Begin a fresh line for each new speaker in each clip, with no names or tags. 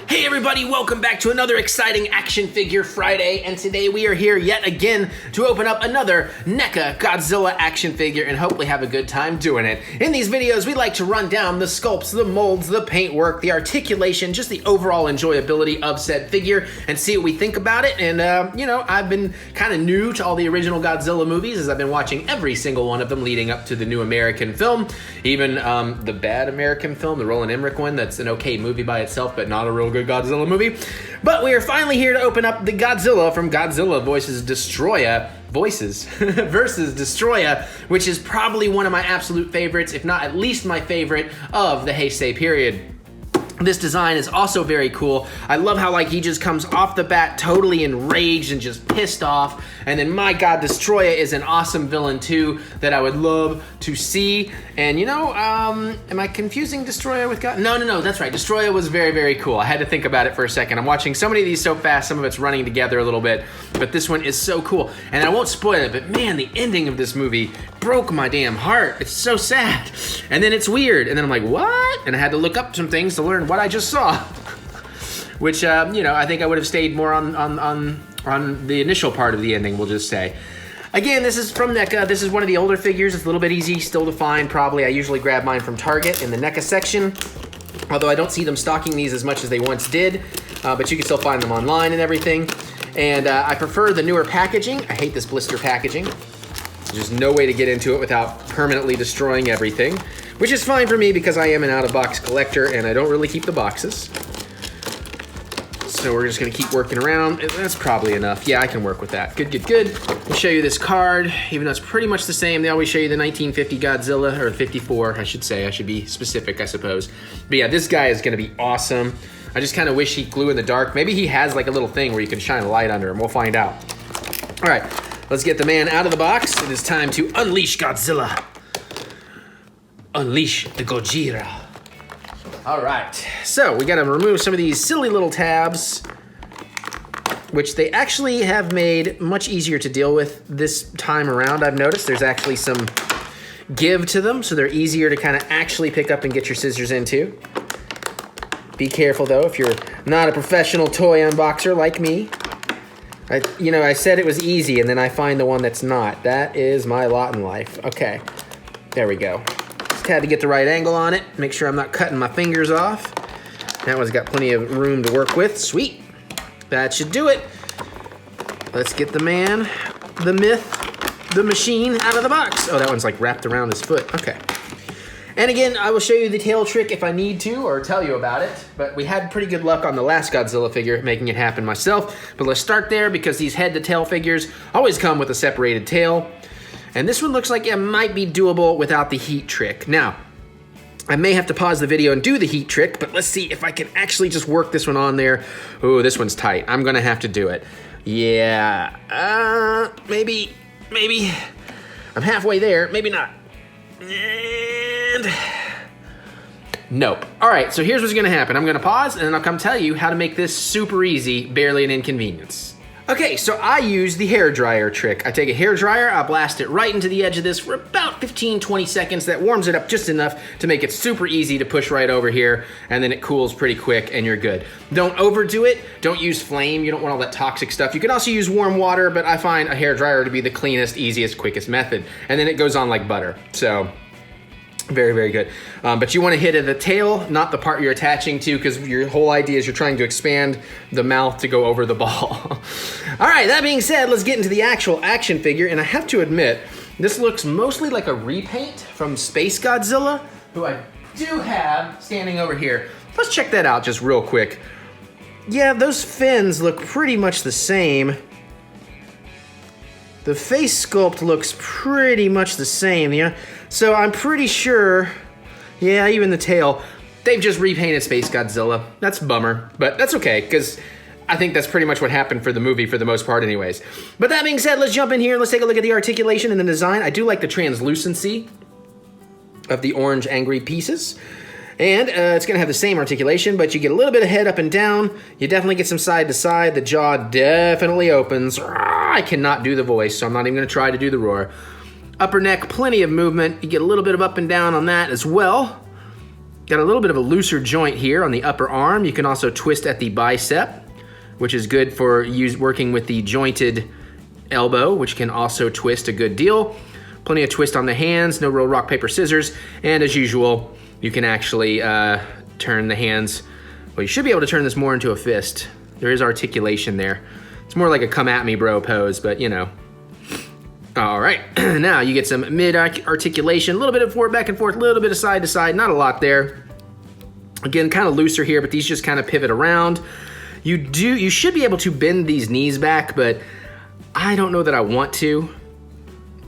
Hey everybody, welcome back to another exciting Action Figure Friday, and today we are here yet again to open up another NECA Godzilla action figure and hopefully have a good time doing it. In these videos, we like to run down the sculpts, the molds, the paintwork, the articulation, just the overall enjoyability of said figure and see what we think about it. And I've been kind of new to all the original Godzilla movies as I've been watching every single one of them leading up to the new American film, even the bad American film, the Roland Emmerich one, that's an okay movie by itself, but not a real good Godzilla movie. But we are finally here to open up the Godzilla from Godzilla versus Destoroyah, which is probably one of my absolute favorites, if not at least my favorite of the Heisei period. This design is also very cool. I love how he just comes off the bat totally enraged and just pissed off. And then my God, Destoroyah is an awesome villain too that I would love to see. And am I confusing Destoroyah with God? No, that's right. Destoroyah was very, very cool. I had to think about it for a second. I'm watching so many of these so fast, some of it's running together a little bit, but this one is so cool. And I won't spoil it, but man, the ending of this movie broke my damn heart. It's so sad. And then it's weird. And then I'm like, what? And I had to look up some things to learn what I just saw, which I think I would have stayed more on the initial part of the ending, we'll just say. Again, this is from NECA. This is one of the older figures. It's a little bit easy still to find, probably. I usually grab mine from Target in the NECA section, although I don't see them stocking these as much as they once did, but you can still find them online and everything. And I prefer the newer packaging. I hate this blister packaging. There's no way to get into it without permanently destroying everything, which is fine for me because I am an out-of-box collector and I don't really keep the boxes. So we're just gonna keep working around. That's probably enough. Yeah, I can work with that. Good. I'll show you this card, even though it's pretty much the same. They always show you the 1950 Godzilla, or 54, I should say. I should be specific, I suppose. But yeah, this guy is gonna be awesome. I just kind of wish he glue in the dark. Maybe he has a little thing where you can shine a light under him. We'll find out. All right, let's get the man out of the box. It is time to unleash Godzilla. Unleash the Gojira. All right, so we gotta remove some of these silly little tabs, which they actually have made much easier to deal with this time around. I've noticed there's actually some give to them, so they're easier to kind of actually pick up and get your scissors into. Be careful though, if you're not a professional toy unboxer like me. I said it was easy and then I find the one that's not. That is my lot in life. Okay, there we go. Had to get the right angle on it, make sure I'm not cutting my fingers off. That one's got plenty of room to work with. Sweet. That should do it. Let's get the man, the myth, the machine out of the box. Oh, that one's wrapped around his foot. Okay. And again, I will show you the tail trick if I need to or tell you about it, but we had pretty good luck on the last Godzilla figure making it happen myself. But let's start there because these head to tail figures always come with a separated tail. And this one looks like it might be doable without the heat trick. Now, I may have to pause the video and do the heat trick, but let's see if I can actually just work this one on there. Ooh, this one's tight. I'm gonna have to do it. Yeah, maybe. I'm halfway there, maybe not. And nope. All right, so here's what's gonna happen. I'm gonna pause and then I'll come tell you how to make this super easy, barely an inconvenience. Okay, so I use the hair dryer trick. I take a hair dryer, I blast it right into the edge of this for about 15-20 seconds. That warms it up just enough to make it super easy to push right over here, and then it cools pretty quick and you're good. Don't overdo it, don't use flame, you don't want all that toxic stuff. You can also use warm water, but I find a hair dryer to be the cleanest, easiest, quickest method. And then it goes on like butter, so very, very good. But you want to hit at the tail, not the part you're attaching to, because your whole idea is you're trying to expand the mouth to go over the ball. All right, that being said, let's get into the actual action figure. And I have to admit, this looks mostly like a repaint from Space Godzilla, who I do have standing over here. Let's check that out just real quick. Yeah, those fins look pretty much the same. The face sculpt looks pretty much the same, yeah. So I'm pretty sure, yeah, even the tail, they've just repainted Space Godzilla. That's a bummer, but that's okay, because I think that's pretty much what happened for the movie for the most part anyways. But that being said, let's jump in here. Let's take a look at the articulation and the design. I do like the translucency of the orange angry pieces. And it's gonna have the same articulation, but you get a little bit of head up and down. You definitely get some side to side. The jaw definitely opens. I cannot do the voice, so I'm not even gonna try to do the roar. Upper neck, plenty of movement. You get a little bit of up and down on that as well. Got a little bit of a looser joint here on the upper arm. You can also twist at the bicep, which is good for working with the jointed elbow, which can also twist a good deal. Plenty of twist on the hands, no real rock, paper, scissors. And as usual, you can actually turn the hands. Well, you should be able to turn this more into a fist. There is articulation there. It's more like a come at me bro pose, but you know. All right, now you get some mid articulation, a little bit of forward, back and forth, a little bit of side to side, not a lot there. Again, kind of looser here, but these just kind of pivot around. You should be able to bend these knees back, but I don't know that I want to.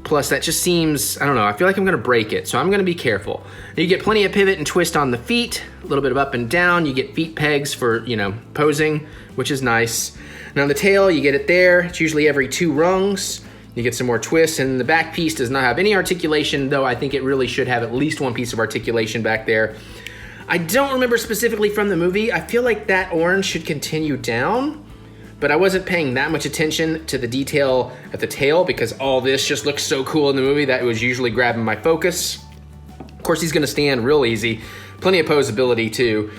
Plus, that just seems, I don't know, I feel like I'm gonna break it, so I'm gonna be careful. You get plenty of pivot and twist on the feet, a little bit of up and down. You get feet pegs for, you know, posing, which is nice. Now the tail, you get it there. It's usually every 2 rungs. You get some more twists, and the back piece does not have any articulation, though I think it really should have at least one piece of articulation back there. I don't remember specifically from the movie. I feel like that orange should continue down, but I wasn't paying that much attention to the detail at the tail because all this just looks so cool in the movie that it was usually grabbing my focus. Of course, he's gonna stand real easy. Plenty of posability too.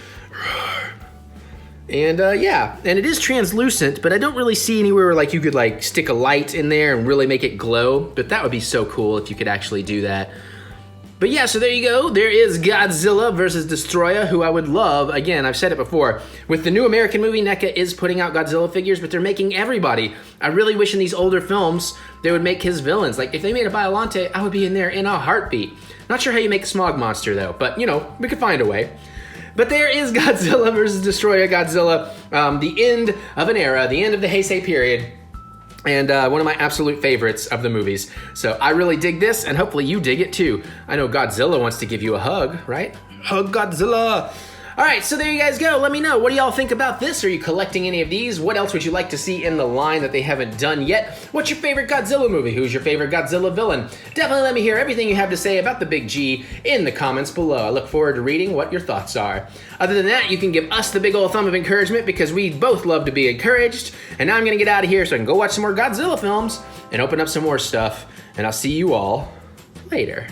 And yeah, and it is translucent, but I don't really see anywhere where like you could like stick a light in there and really make it glow, but that would be so cool if you could actually do that. But yeah, so there you go. There is Godzilla versus Destoroyah, who I would love. Again, I've said it before. With the new American movie, NECA is putting out Godzilla figures, but they're making everybody. I really wish in these older films, they would make his villains. Like, if they made a Biollante, I would be in there in a heartbeat. Not sure how you make a smog monster, though, but, you know, we could find a way. But there is Godzilla versus Destoroyah Godzilla, the end of an era, the end of the Heisei period, and one of my absolute favorites of the movies. So I really dig this, and hopefully you dig it too. I know Godzilla wants to give you a hug, right? Hug Godzilla! All right, so there you guys go. Let me know. What do y'all think about this? Are you collecting any of these? What else would you like to see in the line that they haven't done yet? What's your favorite Godzilla movie? Who's your favorite Godzilla villain? Definitely let me hear everything you have to say about the Big G in the comments below. I look forward to reading what your thoughts are. Other than that, you can give us the big old thumb of encouragement because we both love to be encouraged. And now I'm gonna get out of here so I can go watch some more Godzilla films and open up some more stuff. And I'll see you all later.